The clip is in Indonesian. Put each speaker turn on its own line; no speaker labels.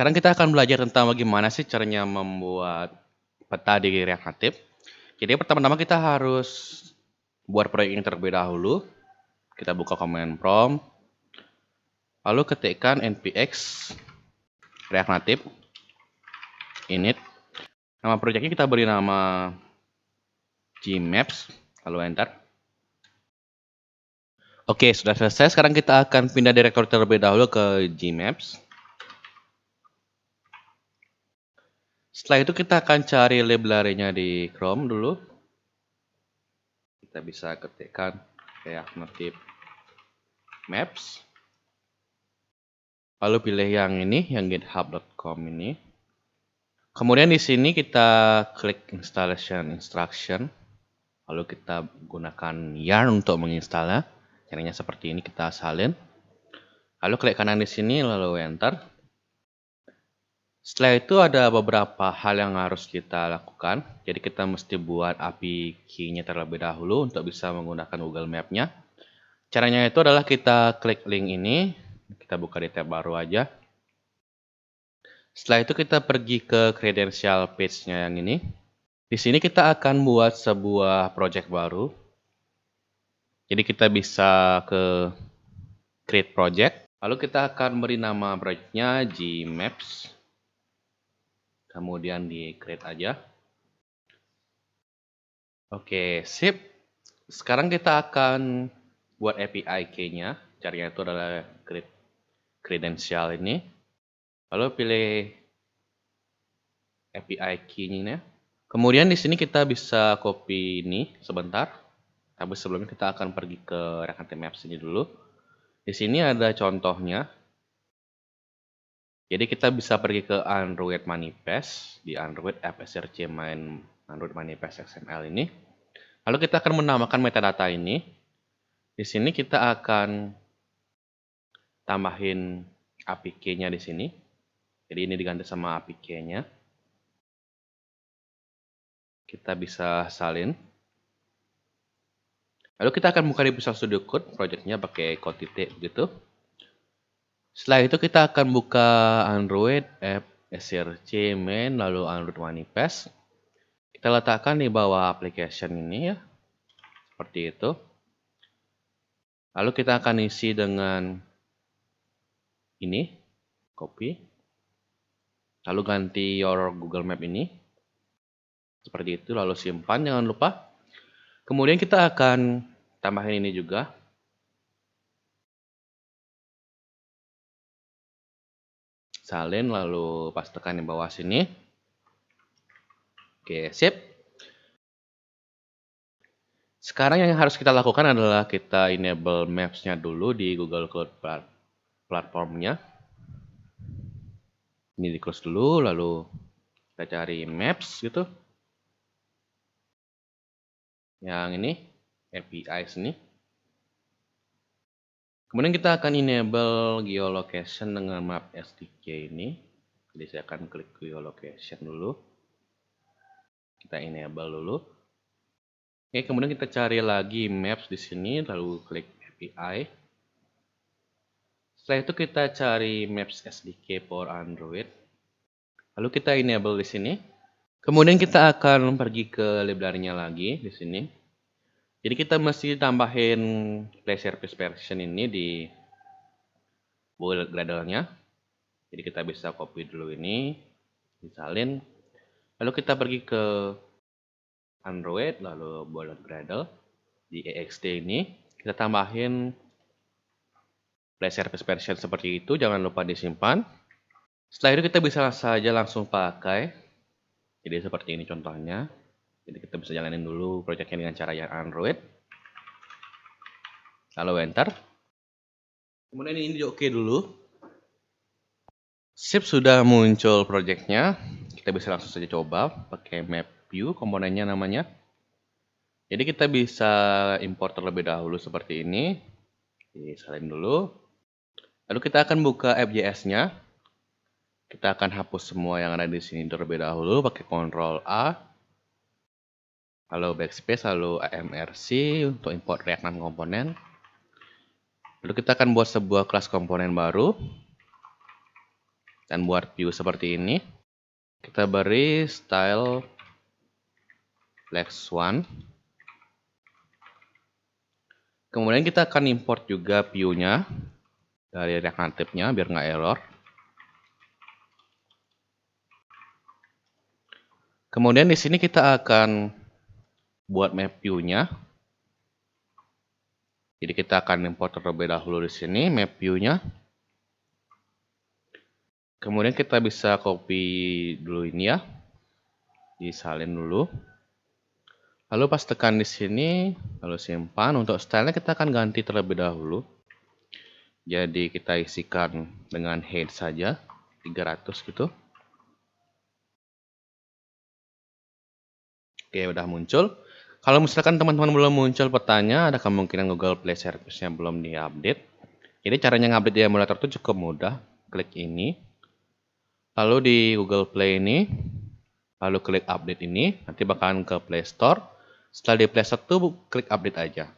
Sekarang kita akan belajar tentang bagaimana sih caranya membuat peta di React Native. Jadi pertama-tama kita harus buat proyek ini terlebih dahulu. Kita buka command prompt, lalu ketikkan npx React Native init. Nama proyeknya kita beri nama gmaps, lalu enter. Oke, sudah selesai. Sekarang kita akan pindah direktori terlebih dahulu ke gmaps. Setelah itu kita akan cari library-nya di Chrome dulu. Kita bisa ketikkan React Native Maps. Lalu pilih yang ini, yang github.com ini. Kemudian di sini kita klik installation instruction. Lalu kita gunakan yarn untuk menginstalnya. Caranya seperti ini, kita salin. Lalu klik kanan di sini, lalu enter. Setelah itu ada beberapa hal yang harus kita lakukan. Jadi kita mesti buat API key-nya terlebih dahulu untuk bisa menggunakan Google Map-nya. Caranya itu adalah kita klik link ini. Kita buka di tab baru aja. Setelah itu kita pergi ke credential page-nya yang ini. Di sini kita akan buat sebuah project baru. Jadi kita bisa ke create project. Lalu kita akan beri nama project-nya gmaps. Kemudian di create aja. Oke, sip. Sekarang kita akan buat API key-nya. Caranya itu adalah create credential ini. Lalu pilih API key-nya. Kemudian di sini kita bisa copy ini sebentar. Tapi sebelumnya kita akan pergi ke React Native Maps ini dulu. Di sini ada contohnya. Jadi kita bisa pergi ke Android Manifest. Di Android fsrc main Android Manifest XML ini. Lalu kita akan menambahkan metadata ini. Di sini kita akan tambahin API key-nya di sini. Jadi ini diganti sama API key-nya. Kita bisa salin. Lalu kita akan buka di Visual Studio Code, project-nya pakai code titik begitu. Setelah itu kita akan buka Android app src main, lalu Android Manifest. Kita letakkan di bawah application ini ya, seperti itu. Lalu kita akan isi dengan ini, copy. Lalu ganti your Google Map ini, seperti itu. Lalu simpan, jangan lupa. Kemudian kita akan tambahin ini juga. Salin, lalu pastekan di bawah sini. Oke, sip. Sekarang yang harus kita lakukan adalah kita enable Maps-nya dulu di Google Cloud Platform-nya. Ini di close dulu, lalu kita cari Maps gitu. Yang ini, API sini. Kemudian kita akan enable geolocation dengan Map SDK ini. Jadi saya akan klik geolocation dulu. Kita enable dulu. Oke, kemudian kita cari lagi Maps di sini, lalu klik API. Setelah itu kita cari Maps SDK for Android. Lalu kita enable di sini. Kemudian kita akan pergi ke library-nya lagi di sini. Jadi kita mesti tambahin play service version ini di bullet Gradle-nya. Jadi kita bisa copy dulu ini, disalin. Lalu kita pergi ke Android, lalu bullet Gradle di ext ini. Kita tambahin play service version seperti itu, jangan lupa disimpan. Setelah itu kita bisa saja langsung pakai. Jadi seperti ini contohnya. Jadi kita bisa jalanin dulu proyeknya dengan cara yang Android. Lalu enter. Kemudian ini di oke dulu. Sip, sudah muncul proyeknya. Kita bisa langsung saja coba pakai map view, komponennya namanya. Jadi kita bisa import terlebih dahulu seperti ini. Disalin dulu. Lalu kita akan buka app.js-nya. Kita akan hapus semua yang ada di sini terlebih dahulu pakai Ctrl A. Lalu backspace, lalu amrc untuk import React Native komponen. Lalu kita akan buat sebuah kelas komponen baru. Dan buat view seperti ini, kita beri style flex one. Kemudian kita akan import juga view-nya dari React Native-nya biar nggak error. Kemudian di sini kita akan buat map view-nya. Jadi kita akan import terlebih dahulu di sini map view-nya. Kemudian kita bisa copy dulu ini ya. Disalin dulu. Lalu pas tekan di sini, lalu simpan. Untuk style-nya kita akan ganti terlebih dahulu. Jadi kita isikan dengan head saja 300 gitu. Oke, udah muncul. Kalau misalkan teman-teman belum muncul petanya, ada kemungkinan Google Play Service-nya belum diupdate. Jadi caranya ngupdate di emulator itu cukup mudah. Klik ini. Lalu di Google Play ini, lalu klik update ini, nanti bakalan ke Play Store. Setelah di Play Store tuh klik update aja.